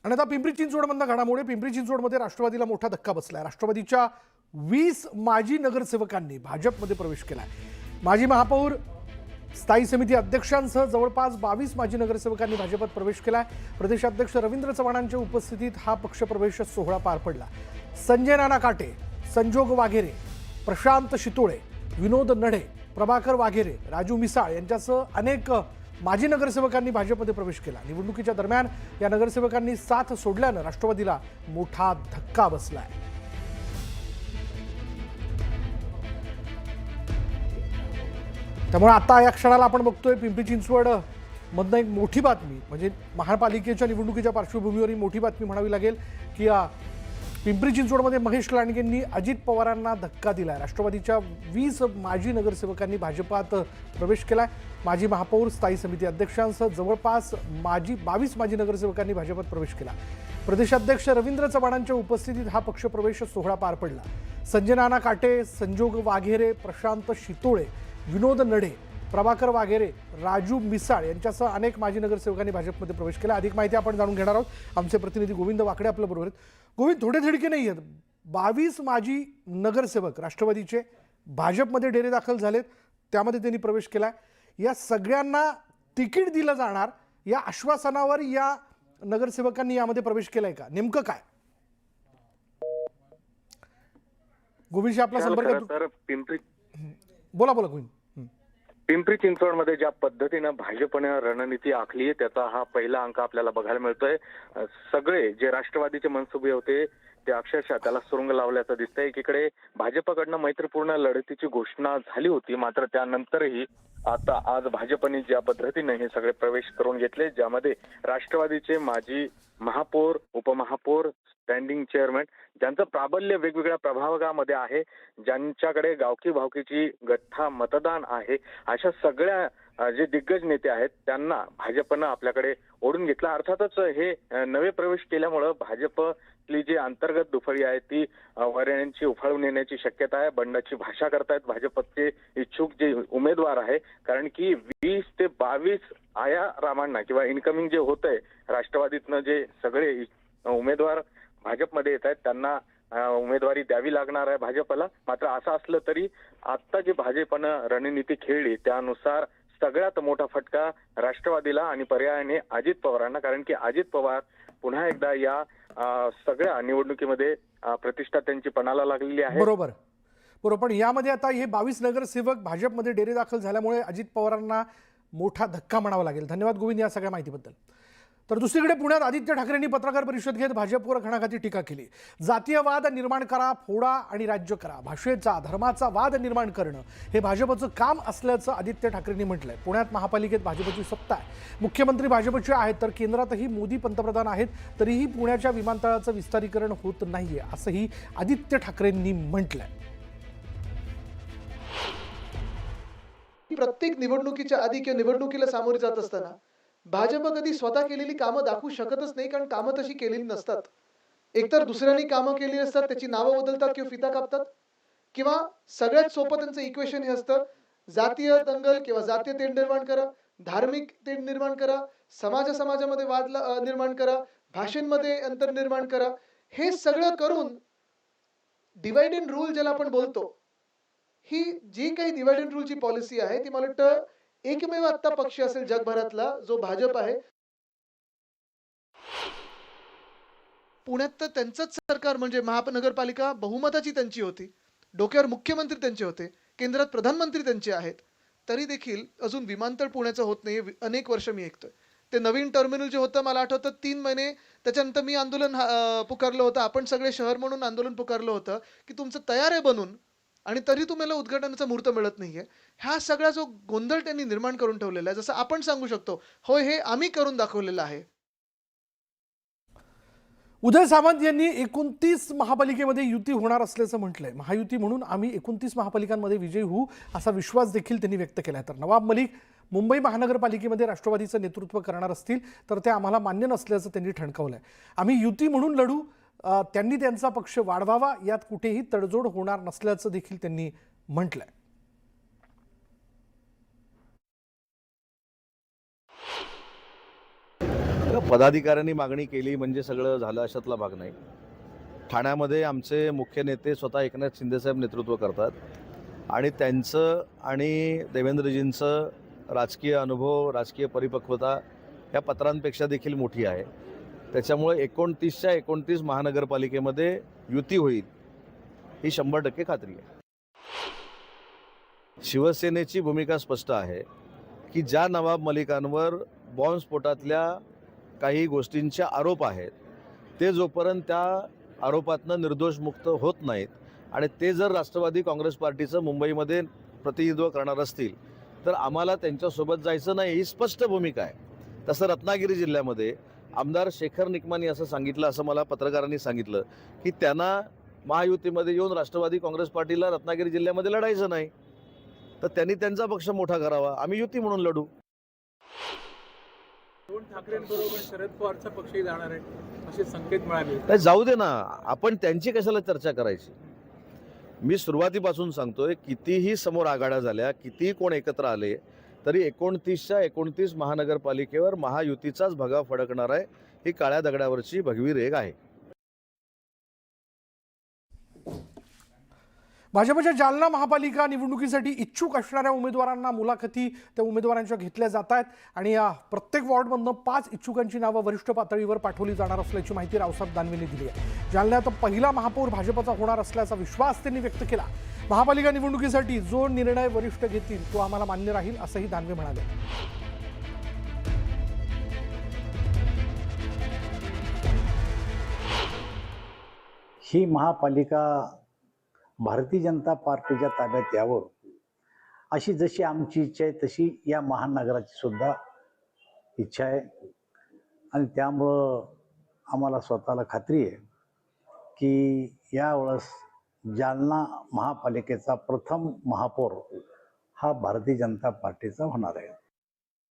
आणि आता पिंपरी चिंचवडमधल्या घडामोडी. पिंपरी चिंचवडमध्ये राष्ट्रवादीला मोठा धक्का बसलाय. राष्ट्रवादीच्या 20 माजी नगरसेवकांनी भाजपमध्ये प्रवेश केलाय. माजी महापौर, स्थायी समिती अध्यक्षांसह जवळपास 22 माजी नगरसेवकांनी भाजपात प्रवेश केलाय. प्रदेशाध्यक्ष रवींद्र चव्हाणांच्या उपस्थितीत हा पक्षप्रवेश सोहळा पार पडला. संजय नाना काटे, संजोग वाघेरे, प्रशांत शितोळे, विनोद नढे, प्रभाकर वाघेरे, राजू मिसाळ यांच्यासह अनेक माजी नगरसेवकांनी भाजपमध्ये प्रवेश केला. निवडणुकीच्या दरम्यान या नगरसेवकांनी साथ सोडल्यानं राष्ट्रवादीला मोठा धक्का बसलाय. त्यामुळे आता या क्षणाला आपण बघतोय पिंपरी चिंचवड मधनं एक मोठी बातमी, म्हणजे महापालिकेच्या निवडणुकीच्या पार्श्वभूमीवर ही मोठी बातमी म्हणावी लागेल की पिंपरी चिंचवडमध्ये महेश लांडगेंनी अजित पवारांना धक्का दिलाय. राष्ट्रवादीच्या 20 माजी नगरसेवकांनी भाजपात प्रवेश केलाय. माजी महापौर, स्थायी समिती अध्यक्षांसह जवळपास 22 माजी नगरसेवकांनी भाजपात प्रवेश केला. प्रदेशाध्यक्ष रवींद्र चव्हाणांच्या उपस्थितीत हा पक्षप्रवेश सोहळा पार पडला. संजय नाना काटे, संजोग वाघेरे, प्रशांत शितोळे, विनोद नढे, प्रभाकर वाघेरे, राजू मिसाळ यांच्यासह अनेक माजी नगरसेवकांनी भाजपमध्ये प्रवेश केला. अधिक माहिती आपण जाणून घेणार आहोत. आमचे प्रतिनिधी गोविंद वाकडे आपल्या बरोबर आहेत. गोविंद, थोडे धडके नाही आहेत. 22 माजी नगरसेवक राष्ट्रवादीचे भाजपमध्ये डेरे दाखल झालेत, त्यामध्ये त्यांनी प्रवेश केलाय. या सगळ्यांना तिकीट दिलं जाणार या आश्वासनावर या नगरसेवकांनी यामध्ये प्रवेश केलाय का? नेमकं काय? गोविंदशी आपला संपर्क. बोला गोविंद. पिंपरी चिंचवडमध्ये ज्या पद्धतीनं भाजपनं रणनीती आखली आहे त्याचा हा पहिला अंक आपल्याला बघायला मिळतोय. सगळे जे राष्ट्रवादीचे मनसुबे होते ते अक्षरशः त्याला सुरुंग लावल्याचं दिसतंय. एकीकडे भाजपकडनं मैत्रीपूर्ण लढतीची घोषणा झाली होती, मात्र त्यानंतरही आता आज भाजपने ज्या पद्धतीने हे सगळे प्रवेश करून घेतले, ज्यामध्ये राष्ट्रवादीचे माजी महापौर, उपमहापौर, स्टँडिंग चेअरमॅन ज्यांचं प्राबल्य वेगवेगळ्या प्रभागामध्ये आहे, ज्यांच्याकडे गावकी भावकीची गठ्ठा मतदान आहे, अशा सगळ्या जे दिग्गज नेते आहेत त्यांना भाजपनं आपल्याकडे ओढून घेतलं. अर्थातच हे नवे प्रवेश केल्यामुळं भाजपली जी अंतर्गत दुफळी आहे ती वाऱ्यांची उफाळून येण्याची शक्यता आहे. बंडाची भाषा करतायत भाजपचे इच्छुक जे उमेदवार आहे, कारण की 20 ते 22 आया रामांना किंवा इन्कमिंग जे होतंय राष्ट्रवादीतनं जे सगळे उमेदवार भाजपमध्ये येत आहेत त्यांना उमेदवारी द्यावी लागणार आहे भाजपला. मात्र असं असलं तरी आता जी भाजपनं रणनीती खेळली त्यानुसार सगळ्यात मोठा फटका राष्ट्रवादीला आणि पर्यायाने अजित पवारांना, कारण की अजित पवार पुन्हा एकदा या सगळ्या निवडणुकीमध्ये प्रतिष्ठा त्यांची पणाला लागलेली आहे. बरोबर. पण यामध्ये आता हे 22 नगरसेवक भाजपमध्ये डेरे दाखल झाल्यामुळे अजित पवारांना मोठा धक्का म्हणावा लागेल. धन्यवाद गोविंद या सगळ्या माहितीबद्दल. तर दुसरीकडे पुण्यात आदित्य ठाकरेंनी पत्रकार परिषद घेत भाजपवर घणाघाती टीका केली. जातीयवाद निर्माण करा, फोडा आणि राज्य करा, भाषेचा धर्माचा वाद निर्माण करणं हे भाजपचं काम असल्याचं आदित्य ठाकरेंनी म्हटलंय. पुण्यात महापालिकेत भाजपची सत्ता आहे, मुख्यमंत्री भाजपचे आहेत, तर केंद्रातही मोदी पंतप्रधान आहेत, तरीही पुण्याच्या विमानतळाचं विस्तारीकरण होत नाहीये असंही आदित्य ठाकरेंनी म्हटलंय. प्रत्येक निवडणुकीच्या आधी किंवा निवडणुकीला सामोरे जात असताना भाजप कधी स्वतः केलेली कामं दाखवू शकतच नाही, कारण कामं तशी केलेली नसतात. एकतर दुसऱ्यांनी कामं केली असतात, त्याची नावं बदलतात किंवा फिता कापतात, किंवा सगळ्यात सोपं त्यांचं इक्वेशन हे असतं, जातीय दंगल किंवा जातीय तेढ निर्माण करा, धार्मिक तेढ निर्माण करा, समाजामध्ये वाद निर्माण करा, भाषेमध्ये अंतर निर्माण करा. हे सगळं करून डिवाइड अँड रूल ज्याला आपण बोलतो, ही जी काही डिवाइड अँड रूलची पॉलिसी आहे ती मला वाटतं एकमेव आता पक्ष असेल जगभरातला जो भाजप आहे. पुण्यात तर त्यांचंच सरकार, म्हणजे महानगरपालिका बहुमताची त्यांची होती, डोक्यावर मुख्यमंत्री त्यांचे होते, केंद्रात प्रधानमंत्री त्यांचे आहेत, तरी देखील अजून विमानतळ पुण्याचं होत नाही. अनेक वर्ष मी ऐकतोय. ते नवीन टर्मिनल जे होतं मला आठवतं 3 महिने त्याच्यानंतर मी आंदोलन पुकारलं होतं, आपण सगळे शहर म्हणून आंदोलन पुकारलं होतं की तुमचं तयार आहे बनून, आणि तरी तुम्हाला उद्घाटनाचा मुहूर्त मिळत नाहीये. हा सगळा जो गोंधळ त्यांनी निर्माण करून ठेवलेला आहे, जसं आपण सांगू शकतो होय हे आम्ही करून दाखवलेलं आहे. उदय सामंत यांनी 29 महापालिकेमध्ये युती होणार असल्याचं म्हटलंय. महायुती म्हणून आम्ही 29 महापालिकांमध्ये विजयी होऊ असा विश्वास देखील त्यांनी व्यक्त केलाय. तर नवाब मलिक मुंबई महानगरपालिकेमध्ये राष्ट्रवादीचं नेतृत्व करणार असतील तर ते आम्हाला मान्य नसल्याचं त्यांनी ठणकावलंय. आम्ही युती म्हणून लढू, त्यांनी त्यांचा पक्ष वाढवावा, यात कुठेही तडजोड होणार नसल्याचं देखील त्यांनी म्हटलंय. पदाधिकाऱ्यांनी मागणी केली म्हणजे सगळं झालं अशातला भाग नाही. ठाण्यामध्ये आमचे मुख्य नेते स्वतः एकनाथ शिंदेसाहेब नेतृत्व करतात आणि त्यांचं आणि देवेंद्रजींचं राजकीय अनुभव, राजकीय परिपक्वता या पत्रांपेक्षा देखील मोठी आहे. त्याच्यामुळे 29च्या 29 महानगरपालिकेमध्ये युती होईल ही 100% खात्री आहे. शिवसेनेची भूमिका स्पष्ट आहे की ज्या नवाब मलिकांवर बॉम्बस्फोटातल्या काही गोष्टींचे आरोप आहेत ते जोपर्यंत त्या आरोपातनं निर्दोष मुक्त होत नाहीत आणि ते जर राष्ट्रवादी काँग्रेस पार्टीचं मुंबईमध्ये प्रतिनिधित्व करणार असतील तर आम्हाला त्यांच्यासोबत जायचं नाही ही स्पष्ट भूमिका आहे. तसं रत्नागिरी जिल्ह्यामध्ये आमदार शेखर निकमानी असं सांगितलं, असं मला पत्रकारांनी सांगितलं की त्यांना महायुतीमध्ये येऊन राष्ट्रवादी काँग्रेस पार्टीला रत्नागिरी जिल्ह्यामध्ये लढायचं नाही, तर त्यांनी त्यांचा पक्ष मोठा करावा, आम्ही युती म्हणून लढू. ठाकरेंबरोबर शरद पवारचा पक्षही जाणार आहे असे संकेत मिळाले. नाही, जाऊ दे ना, आपण त्यांची कशाला चर्चा करायची. मी सुरुवातीपासून सांगतोय, कितीही समोर आघाड्या झाल्या, कितीही कोण एकत्र आले तरी 29च्या 29 महानगरपालिकेवर महायुतीचाच भगा फडकणार आहे. ही काळ्या दगडावरची भगवी रेघ आहे. भाजपच्या जालना महापालिका निवडणुकीसाठी इच्छुक असणाऱ्या उमेदवारांना मुलाखती त्या उमेदवारांच्या घेतल्या जात आहेत आणि या प्रत्येक वॉर्डमधनं 5 इच्छुकांची नावं वरिष्ठ पातळीवर पाठवली जाणार असल्याची माहिती रावसाहेब दानवेंनी दिली आहे. जालन्यात पहिला महापौर भाजपचा होणार असल्याचा विश्वास त्यांनी व्यक्त केला. महापालिका निवडणुकीसाठी जो निर्णय वरिष्ठ घेतील तो आम्हाला मान्य राहील असंही दानवे म्हणाले. ही महापालिका भारतीय जनता पार्टीच्या ताब्यात यावं अशी जशी आमची इच्छा आहे तशी या महानगराची सुद्धा इच्छा आहे आणि त्यामुळं आम्हाला स्वतःला खात्री आहे की यावेळेस जालना महापालिकेचा प्रथम महापौर हा भारतीय जनता पार्टीचा होणार आहे.